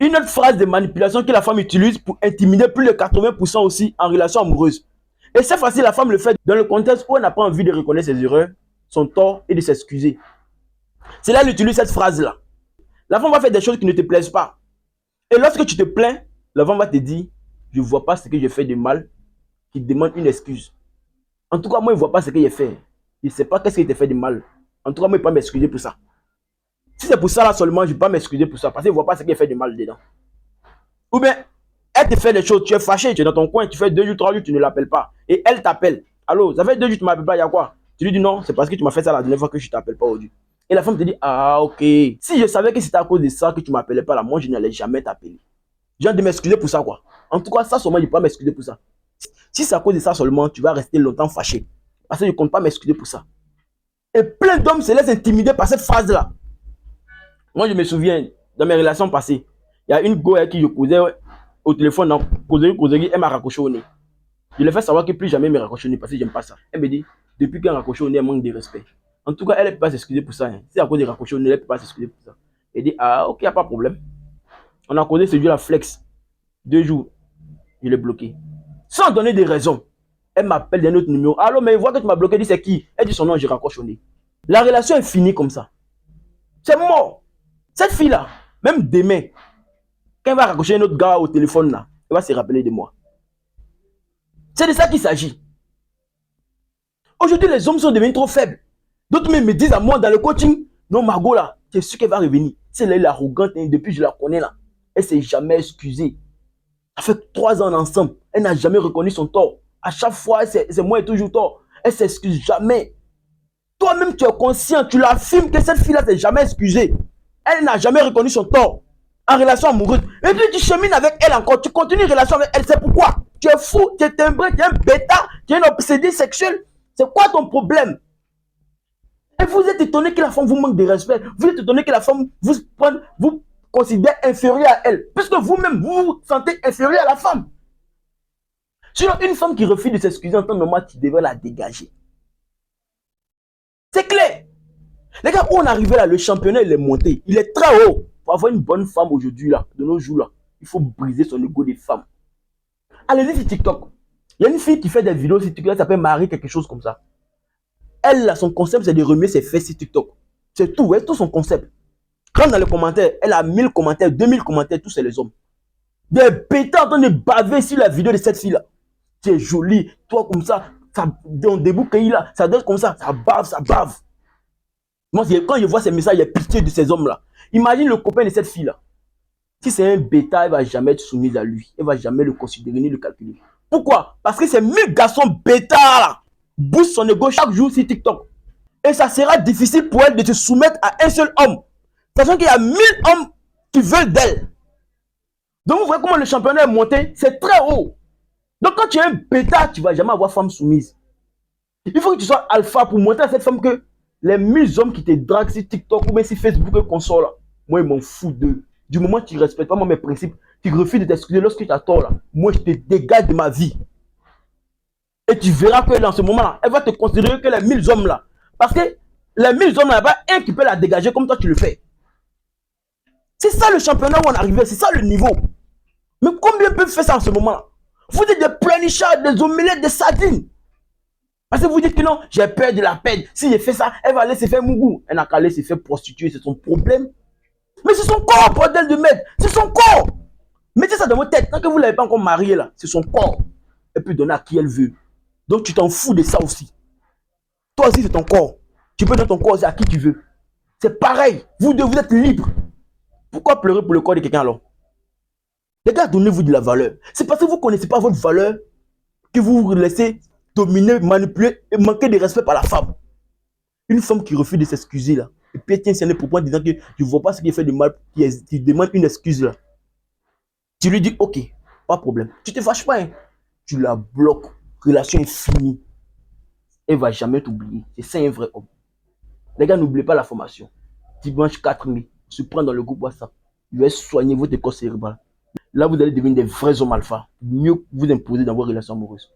Une autre phrase de manipulation que la femme utilise pour intimider plus de 80% aussi en relation amoureuse. Et cette fois-ci, la femme le fait dans le contexte où elle n'a pas envie de reconnaître ses erreurs, son tort et de s'excuser. C'est là qu'elle utilise cette phrase-là. La femme va faire des choses qui ne te plaisent pas. Et lorsque tu te plains, la femme va te dire, je ne vois pas ce que j'ai fait de mal, qui demande une excuse. En tout cas, moi, je ne vois pas ce que j'ai fait. Je ne sais pas qu'est-ce qui t'a fait de mal. En tout cas, moi, je ne peux pas m'excuser pour ça. Si c'est pour ça là seulement, je ne peux pas m'excuser pour ça. Parce que je ne vois pas ce qui fait de mal dedans. Ou bien, elle te fait des choses, tu es fâché, tu es dans ton coin, tu fais 2 jours, 3 jours, tu ne l'appelles pas. Et elle t'appelle. Allô, ça fait 2 jours, tu ne m'appelles pas, il y a quoi? Tu lui dis non, c'est parce que tu m'as fait ça la dernière fois que je ne t'appelle pas aujourd'hui. Et la femme te dit, ah ok. Si je savais que c'était à cause de ça que tu ne m'appelais pas là, moi je n'allais jamais t'appeler. J'ai envie de m'excuser pour ça quoi. En tout cas, ça seulement, je ne peux pas m'excuser pour ça. Si c'est à cause de ça seulement, tu vas rester longtemps fâché. Parce que je ne compte pas m'excuser pour ça. Et plein d'hommes se laissent intimider par cette phrase-là. Moi, je me souviens, dans mes relations passées, il y a une go avec qui je causais au téléphone, dans causerie, elle m'a raccroché au nez. Je lui ai fait savoir que plus jamais me raccrocher au nez parce que j'aime pas ça. Elle me dit, depuis qu'elle raccroché au nez, elle manque de respect. En tout cas, elle ne peut pas s'excuser pour ça. Hein. Si à cause de raccrocher au nez, elle ne peut pas s'excuser pour ça. Elle dit, ah, ok, il n'y a pas de problème. On a causé ce jour-là flex. 2 jours, je l'ai bloqué. Sans donner de raison. Elle m'appelle d'un autre numéro. Allô, mais voit que tu m'as bloqué, elle dit c'est qui? Elle dit son nom, je raccroche au nez. La relation est finie comme ça. C'est mort. Cette fille-là, même demain, quand elle va raccrocher un autre gars au téléphone, là, elle va se rappeler de moi. C'est de ça qu'il s'agit. Aujourd'hui, les hommes sont devenus trop faibles. D'autres même me disent à moi dans le coaching, non, Margot, là, c'est sûr qu'elle va revenir. Celle-là, elle est arrogante, hein, depuis que je la connais, là. Elle ne s'est jamais excusée. Ça fait 3 ans ensemble. Elle n'a jamais reconnu son tort. À chaque fois, c'est moi et toujours tort. Elle ne s'excuse jamais. Toi-même, tu es conscient, tu l'affirmes que cette fille-là ne s'est jamais excusée. Elle n'a jamais reconnu son tort en relation amoureuse. Et puis tu chemines avec elle encore, tu continues une relation avec elle. C'est pourquoi? Tu es fou, tu es timbré, tu es un bêta, tu es un obsédé sexuel. C'est quoi ton problème? Et vous êtes étonné que la femme vous manque de respect. Vous êtes étonné que la femme vous considère inférieur à elle. Puisque vous-même, vous vous sentez inférieur à la femme. Sinon, une femme qui refuse de s'excuser en temps normal, tu devrais la dégager. C'est clair. Les gars, où on arrivait là, le championnat, il est monté. Il est très haut. Pour avoir une bonne femme aujourd'hui, là, de nos jours, là, il faut briser son ego des femmes. Allez-y sur TikTok. Il y a une fille qui fait des vidéos sur TikTok, elle s'appelle Marie, quelque chose comme ça. Elle, là, son concept, c'est de remuer ses fesses sur TikTok. C'est tout, c'est tout son concept. Quand dans les commentaires, elle a 1000 commentaires, 2000 commentaires, tous c'est les hommes. Des pétards en train de baver sur la vidéo de cette fille-là. Tu es jolie, toi comme ça, dans des bouquets là, ça donne comme ça bave, ça bave. Moi, quand je vois ces messages, il y a pitié de ces hommes-là. Imagine le copain de cette fille-là. Si c'est un bêta, elle ne va jamais être soumise à lui. Elle ne va jamais le considérer ni le calculer. Pourquoi? Parce que ces 1000 garçons bêta-là boostent son ego chaque jour sur TikTok. Et ça sera difficile pour elle de se soumettre à un seul homme. Sachant qu'il y a 1000 hommes qui veulent d'elle. Donc vous voyez comment le championnat est monté, c'est très haut. Donc quand tu es un bêta, tu ne vas jamais avoir femme soumise. Il faut que tu sois alpha pour montrer à cette femme que les 1000 hommes qui te draguent sur TikTok ou bien sur Facebook et consort là, moi, ils m'en fous d'eux. Du moment que tu ne respectes pas moi, mes principes, tu refuses de t'excuser lorsque tu as tort là, moi, je te dégage de ma vie. Et tu verras que dans ce moment-là, elle va te considérer que les 1000 hommes là. Parce que les 1000 hommes là, il n'y a pas un qui peut la dégager comme toi tu le fais. C'est ça le championnat où on arrive, c'est ça le niveau. Mais combien peuvent faire ça en ce moment-là? Vous êtes des pleurnichards, des omelettes, des sardines. Parce que vous dites que non, j'ai peur de la peine. Si je fais ça, elle va aller se faire mougou. Elle n'a qu'à aller se faire prostituer, c'est son problème. Mais c'est son corps, bordel de merde. C'est son corps. Mettez ça dans votre tête. Tant que vous ne l'avez pas encore marié là, c'est son corps. Elle peut donner à qui elle veut. Donc tu t'en fous de ça aussi. Toi aussi, c'est ton corps. Tu peux donner ton corps aussi à qui tu veux. C'est pareil. Vous deux, vous êtes libres. Pourquoi pleurer pour le corps de quelqu'un alors? Les gars, donnez-vous de la valeur. C'est parce que vous ne connaissez pas votre valeur que vous vous laissez dominer, manipuler et manquer de respect par la femme. Une femme qui refuse de s'excuser là, et puis elle tient ses propos en disant que tu ne vois pas ce qui fait de mal, qui demande une excuse là. Tu lui dis ok, pas de problème. Tu te fâches pas, hein? Tu la bloques. Relation est finie. Elle ne va jamais t'oublier. C'est ça un vrai homme. Les gars, n'oubliez pas la formation. Dimanche 4 mai, on se prend dans le groupe WhatsApp. Je vais soigner votre corps cérébral. Là, vous allez devenir des vrais hommes alpha. Mieux vous imposer dans vos relations amoureuses.